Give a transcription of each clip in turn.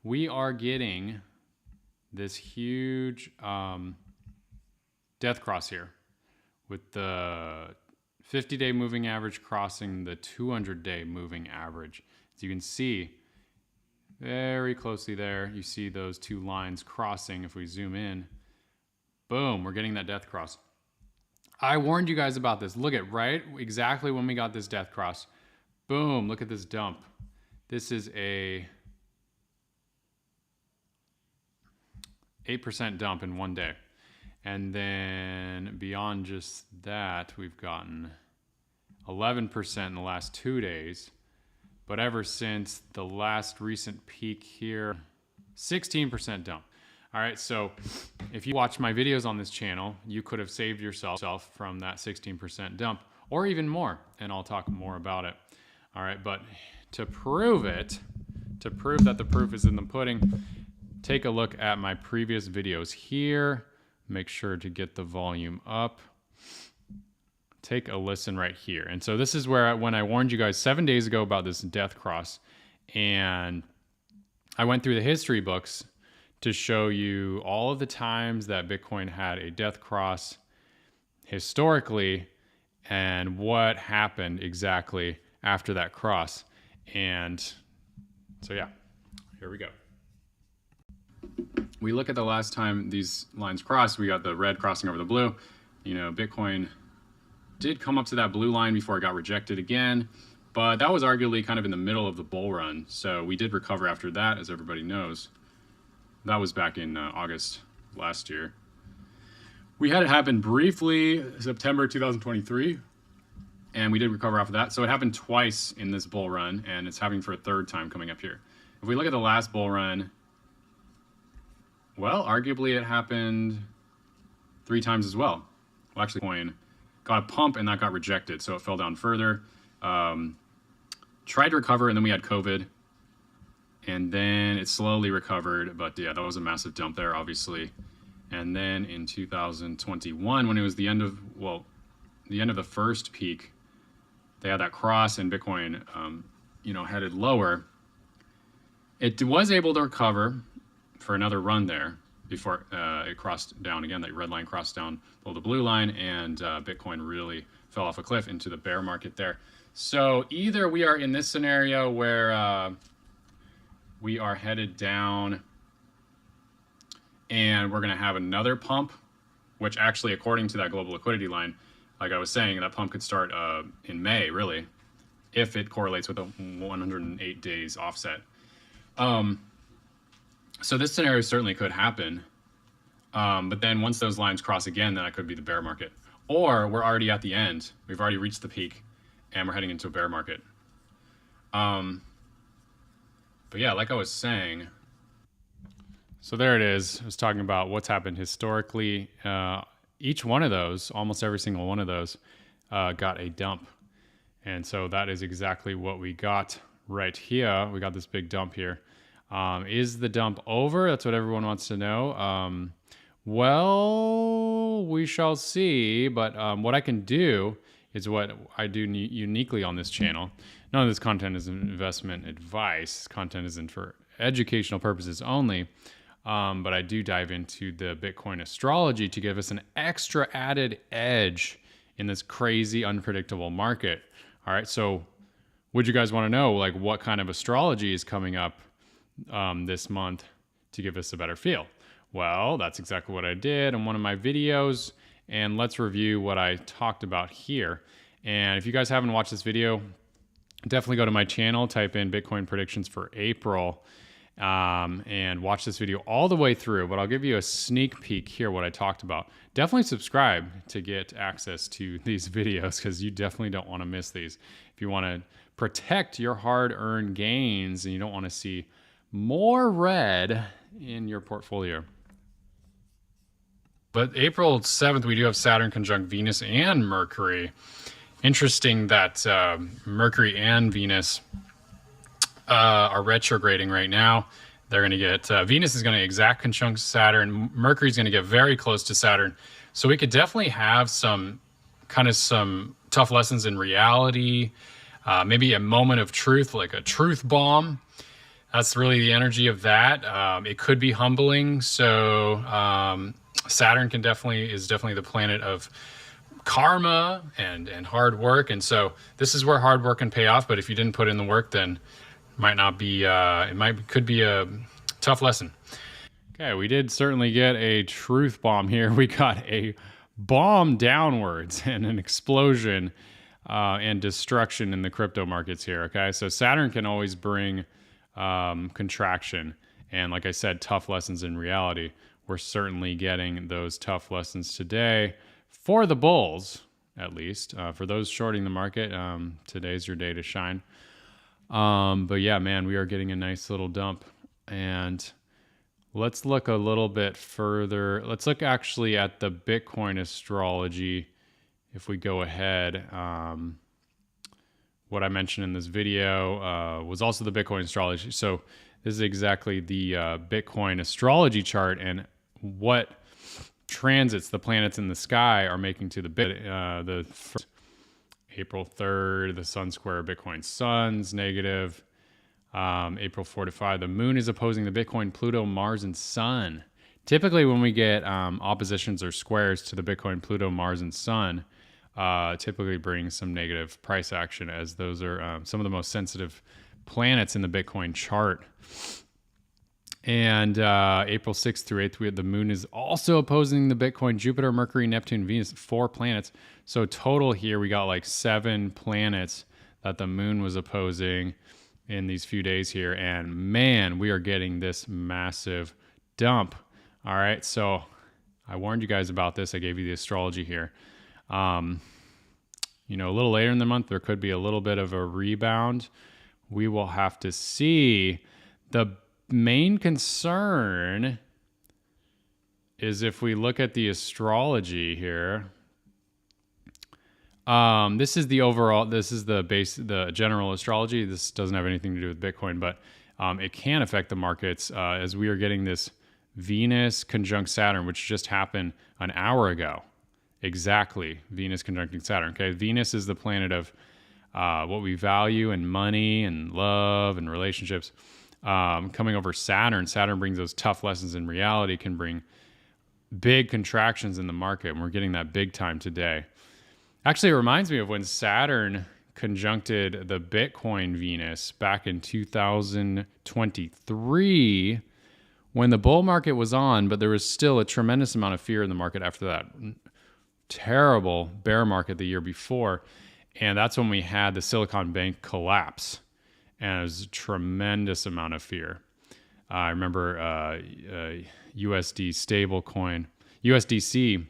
we are getting this huge death cross here with the 50-day moving average crossing the 200-day moving average. As you can see very closely there, you see those two lines crossing. If we zoom in, boom, we're getting that death cross. I warned you guys about this. Look at right exactly when we got this death cross. Boom, look at this dump. This is a 8% dump in one day. And then beyond just that, we've gotten 11% in the last 2 days. But ever since the last recent peak here, 16% dump. All right, so if you watch my videos on this channel, you could have saved yourself from that 16% dump or even more, and I'll talk more about it. All right, but to prove it, to prove that the proof is in the pudding, take a look at my previous videos here. Make sure to get the volume up. Take a listen right here. And so this is where when I warned you guys 7 days ago about this death cross, and I went through the history books to show you all of the times that Bitcoin had a death cross historically and what happened exactly after that cross. And so yeah, here we go. We look at the last time these lines crossed, we got the red crossing over the blue. You know, Bitcoin did come up to that blue line before it got rejected again, but that was arguably kind of in the middle of the bull run. So we did recover after that, as everybody knows. That was back in August last year. We had it happen briefly, September 2023, and we did recover after that. So it happened twice in this bull run, and it's happening for a third time coming up here. If we look at the last bull run, well, arguably it happened 3 times as well. Well, actually, coin got a pump and that got rejected, so it fell down further. Tried to recover, and then we had COVID, and then it slowly recovered. But yeah, that was a massive dump there, obviously. And then in 2021, when it was the end of the first peak, they had that cross, and Bitcoin, headed lower. It was able to recover for another run there before it crossed down again. That red line crossed down below the blue line, and Bitcoin really fell off a cliff into the bear market there. So either we are in this scenario where we are headed down and we're going to have another pump, which actually, according to that global liquidity line, like I was saying, that pump could start in May, really, if it correlates with a 108 days offset. So this scenario certainly could happen. But then once those lines cross again, then that could be the bear market. Or we're already at the end. We've already reached the peak and we're heading into a bear market. But yeah, like I was saying. So there it is. I was talking about what's happened historically. Each one of those, almost every single one of those, got a dump. And so that is exactly what we got right here. We got this big dump here. Is the dump over? That's what everyone wants to know. Well, we shall see. But what I can do is what I do uniquely on this channel. None of this content is investment advice. This content isn't for educational purposes only. But I do dive into the Bitcoin astrology to give us an extra added edge in this crazy, unpredictable market. All right, so would you guys want to know like what kind of astrology is coming up this month to give us a better feel? Well, that's exactly what I did in one of my videos, and let's review what I talked about here. And if you guys haven't watched this video, definitely go to my channel, type in Bitcoin predictions for April, and watch this video all the way through. But I'll give you a sneak peek here what I talked about. Definitely subscribe to get access to these videos, because you definitely don't want to miss these. If you want to protect your hard-earned gains and you don't want to see more red in your portfolio. But April 7th, we do have Saturn conjunct Venus and Mercury. Interesting that Mercury and Venus are retrograding right now. They're going to get, Venus is going to exact conjunct Saturn. Mercury is going to get very close to Saturn. So we could definitely have some tough lessons in reality, maybe a moment of truth, like a truth bomb. that's really the energy of that. It could be humbling. So Saturn is definitely the planet of karma and hard work. And so this is where hard work can pay off. But if you didn't put in the work, then it might not be, could be a tough lesson. Okay, we did certainly get a truth bomb here. We got a bomb downwards and an explosion and destruction in the crypto markets here. Okay, so Saturn can always bring contraction. And like I said, tough lessons in reality. We're certainly getting those tough lessons today for the bulls, at least. For those shorting the market, today's your day to shine. But yeah, man, we are getting a nice little dump. And let's look a little bit further. Let's look actually at the Bitcoin astrology. If we go ahead, what I mentioned in this video was also the Bitcoin astrology. So this is exactly the Bitcoin astrology chart and what transits the planets in the sky are making to the April 3rd, the Sun square Bitcoin Sun's negative. April 4 to 5, the moon is opposing the Bitcoin, Pluto, Mars, and Sun. Typically, when we get oppositions or squares to the Bitcoin, Pluto, Mars, and Sun, typically brings some negative price action, as those are some of the most sensitive planets in the Bitcoin chart. And April 6th through 8th, the moon is also opposing the Bitcoin, Jupiter, Mercury, Neptune, Venus, 4 planets. So total here, we got like 7 planets that the moon was opposing in these few days here. And man, we are getting this massive dump. All right, so I warned you guys about this. I gave you the astrology here. You know, a little later in the month, there could be a little bit of a rebound. We will have to see. The main concern is if we look at the astrology here. This is the general astrology. This doesn't have anything to do with Bitcoin, but it can affect the markets as we are getting this Venus conjunct Saturn, which just happened an hour ago. Exactly, Venus conjuncting Saturn. Okay, Venus is the planet of what we value and money and love and relationships. Coming over Saturn. Saturn brings those tough lessons in reality, can bring big contractions in the market, and we're getting that big time today. Actually, it reminds me of when Saturn conjuncted the Bitcoin Venus back in 2023, when the bull market was on, but there was still a tremendous amount of fear in the market after that terrible bear market the year before. And that's when we had the Silicon Bank collapse. And it was a tremendous amount of fear. I remember USD stablecoin, USDC,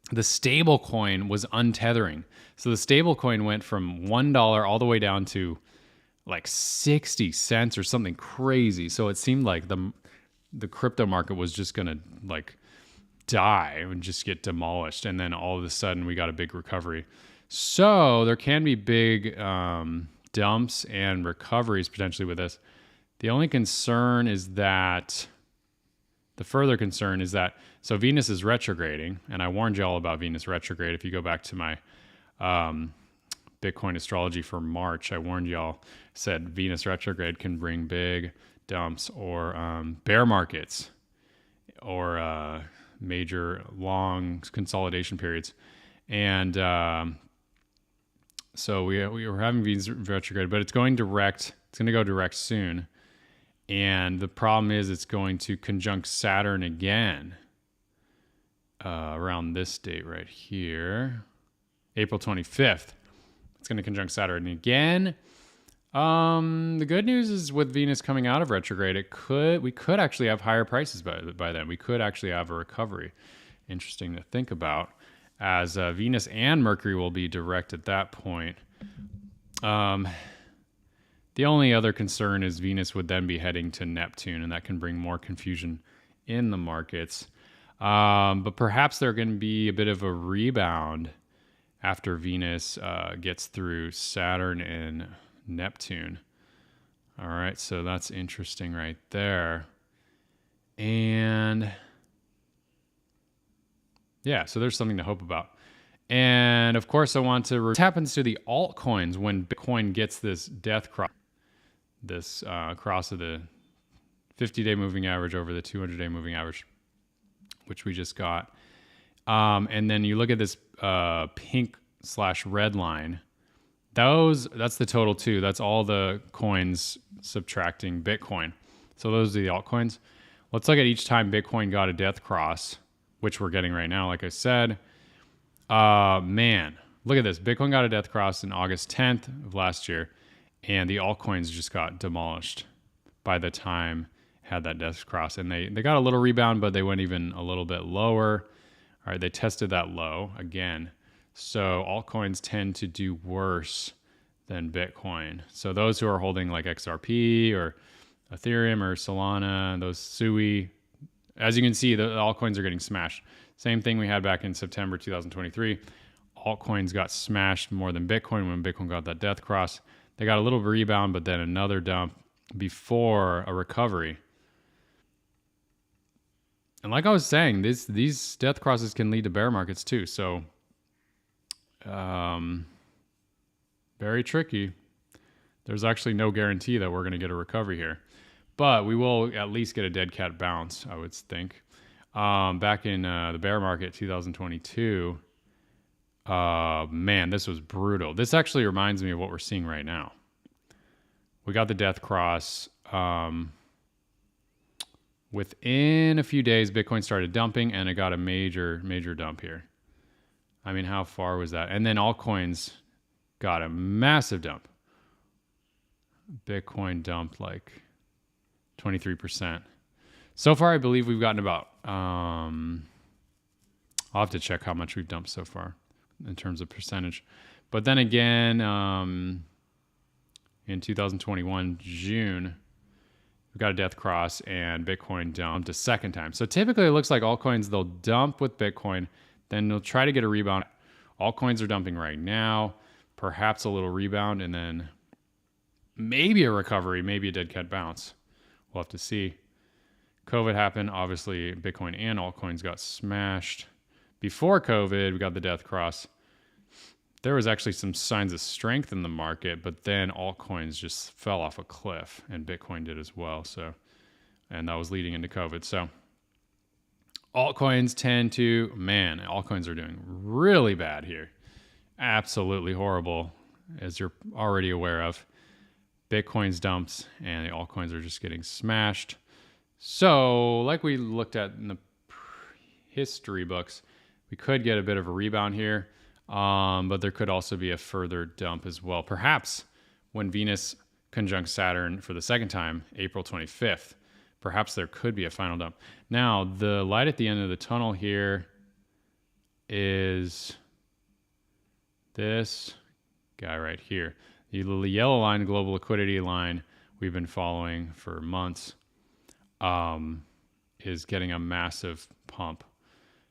the stablecoin was untethering. So the stablecoin went from $1 all the way down to like 60 cents or something crazy. So it seemed like the crypto market was just going to like die and just get demolished. And then all of a sudden we got a big recovery. So there can be big dumps and recoveries potentially with this. The only concern is that, so Venus is retrograding, and I warned you all about Venus retrograde. If you go back to my Bitcoin astrology for March, I warned y'all, said Venus retrograde can bring big dumps or bear markets or major long consolidation periods. And so we were having Venus retrograde, but it's going direct. It's going to go direct soon. And the problem is it's going to conjunct Saturn again around this date right here, April 25th. It's going to conjunct Saturn again. The good news is with Venus coming out of retrograde, we could actually have higher prices by then. We could actually have a recovery. Interesting to think about, as Venus and Mercury will be direct at that point. The only other concern is Venus would then be heading to Neptune, and that can bring more confusion in the markets. But perhaps there can be a bit of a rebound after Venus gets through Saturn and Neptune. All right, so that's interesting right there. And yeah, so there's something to hope about. And of course, I want to what happens to the altcoins when Bitcoin gets this death crop. this cross of the 50-day moving average over the 200-day moving average, which we just got. And then you look at this pink/red line. That's the total too. That's all the coins subtracting Bitcoin. So those are the altcoins. Let's look at each time Bitcoin got a death cross, which we're getting right now. Like I said, man, look at this. Bitcoin got a death cross in August 10th of last year, and the altcoins just got demolished by the time it had that death cross. And they got a little rebound, but they went even a little bit lower. All right, they tested that low again. So altcoins tend to do worse than Bitcoin. So those who are holding like XRP or Ethereum or Solana, those SUI, as you can see, the altcoins are getting smashed. Same thing we had back in September 2023. Altcoins got smashed more than Bitcoin when Bitcoin got that death cross. They got a little rebound, but then another dump before a recovery. And like I was saying, these death crosses can lead to bear markets too. So very tricky. There's actually no guarantee that we're going to get a recovery here. But we will at least get a dead cat bounce, I would think. Back in the bear market 2022, man, this was brutal. This actually reminds me of what we're seeing right now. We got the death cross. Within a few days, Bitcoin started dumping, and it got a major, major dump here. I mean, how far was that? And then altcoins got a massive dump. Bitcoin dumped like 23%. So far, I believe we've gotten about, I'll have to check how much we've dumped so far in terms of percentage. But then again, in 2021, June, we got a death cross and Bitcoin dumped a second time. So typically it looks like altcoins, they'll dump with Bitcoin, then they'll try to get a rebound. Altcoins are dumping right now, perhaps a little rebound, and then maybe a recovery, maybe a dead cat bounce. We'll have to see. COVID happened. Obviously, Bitcoin and altcoins got smashed. Before COVID, we got the death cross. There was actually some signs of strength in the market, but then altcoins just fell off a cliff, and Bitcoin did as well. So, and that was leading into COVID. So altcoins tend to, man, altcoins are doing really bad here. Absolutely horrible, as you're already aware of. Bitcoin's dumps and the altcoins are just getting smashed. So like we looked at in the history books, we could get a bit of a rebound here, but there could also be a further dump as well. Perhaps when Venus conjunct Saturn for the second time, April 25th, perhaps there could be a final dump. Now, the light at the end of the tunnel here is this guy right here. The yellow line, global liquidity line, we've been following for months, is getting a massive pump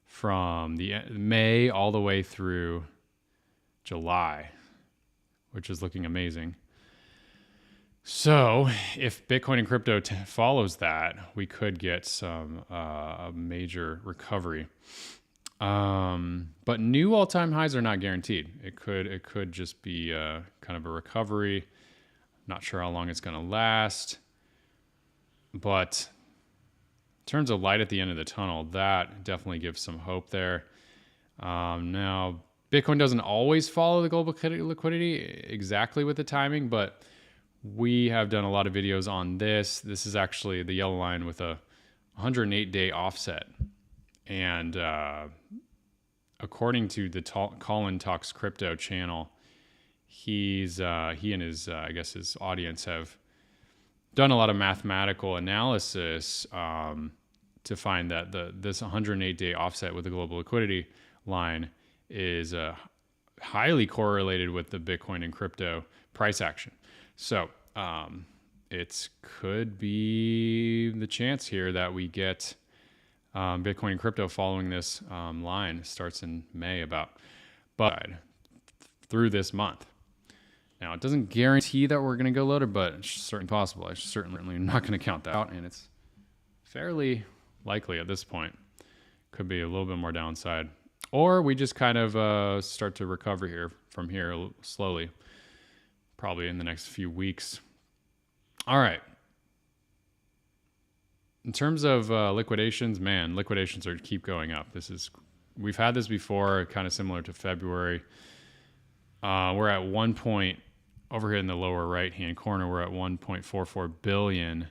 from the May all the way through July, which is looking amazing. So if Bitcoin and crypto follows that, we could get some a major recovery. But new all-time highs are not guaranteed. It could just be kind of a recovery. Not sure how long it's going to last. But in terms of light at the end of the tunnel, that definitely gives some hope there. Now, Bitcoin doesn't always follow the global liquidity exactly with the timing, but we have done a lot of videos on this. This is actually the yellow line with a 108-day offset. And according to the Colin Talks Crypto channel, he and his I guess his audience have done a lot of mathematical analysis to find that this 108-day offset with the global liquidity line is highly correlated with the Bitcoin and crypto price action. So it could be the chance here that we get Bitcoin and crypto following this line. Starts in May but through this month. Now, it doesn't guarantee that we're going to go lower, but it's certainly possible. I'm certainly not going to count that out, and it's fairly likely at this point. Could be a little bit more downside. Or we just kind of start to recover from here slowly, probably in the next few weeks. All right. In terms of liquidations, man, liquidations are keep going up. We've had this before, kind of similar to February. We're at one point over here in the lower right hand corner. We're at $1.44 billion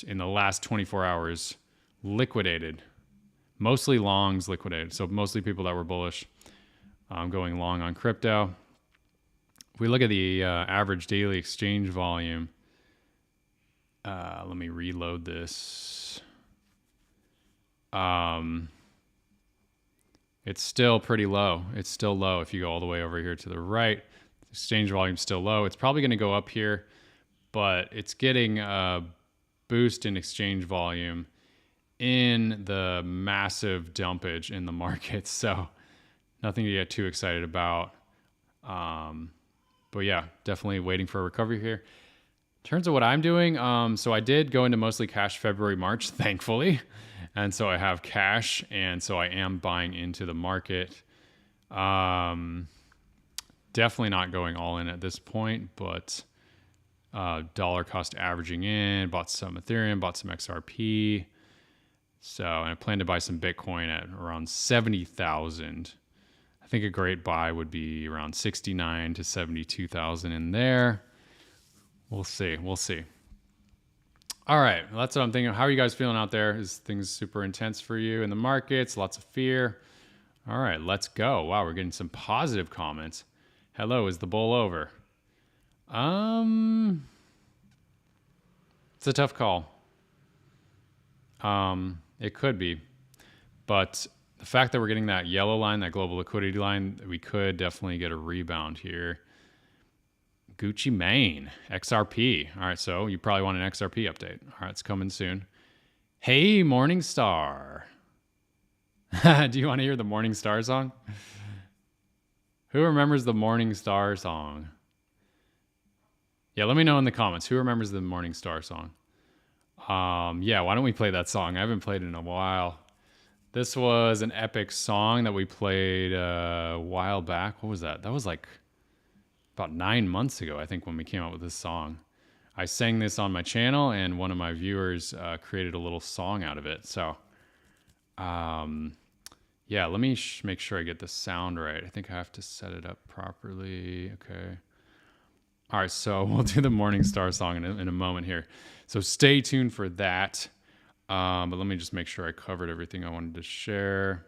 in the last 24 hours liquidated. Mostly longs liquidated. So mostly people that were bullish going long on crypto. If we look at the average daily exchange volume, let me reload this. It's still pretty low. It's still low if you go all the way over here to the right. Exchange volume's still low. It's probably going to go up here, but it's getting a boost in exchange volume in the massive dumpage in the market. So nothing to get too excited about. But yeah, definitely waiting for a recovery here. In terms of what I'm doing, so I did go into mostly cash February, March, thankfully. And so I have cash, and so I am buying into the market. Definitely not going all in at this point, but dollar cost averaging in, bought some Ethereum, bought some XRP. So and I plan to buy some Bitcoin at around 70,000. I think a great buy would be around 69 to 72,000 in there. We'll see. All right, well, that's what I'm thinking. How are you guys feeling out there? Is things super intense for you in the markets? Lots of fear? All right, let's go. Wow, we're getting some positive comments. Hello, is the bull over? It's a tough call. It could be, but the fact that we're getting that yellow line, that global liquidity line, we could definitely get a rebound here. Gucci Mane, XRP. All right, so you probably want an XRP update. All right, it's coming soon. Hey, Morningstar. Do you want to hear the Morningstar song? Who remembers the Morningstar song? Yeah, let me know in the comments. Who remembers the Morningstar song? Yeah, why don't we play that song? I haven't played it in a while. This was an epic song that we played a while back. What was that? That was like about 9 months ago, I think, when we came out with this song. I sang this on my channel, and one of my viewers created a little song out of it. So, yeah, let me make sure I get the sound right. I think I have to set it up properly. Okay. All right, so we'll do the Morningstar song in a moment here. So stay tuned for that. But let me just make sure I covered everything I wanted to share.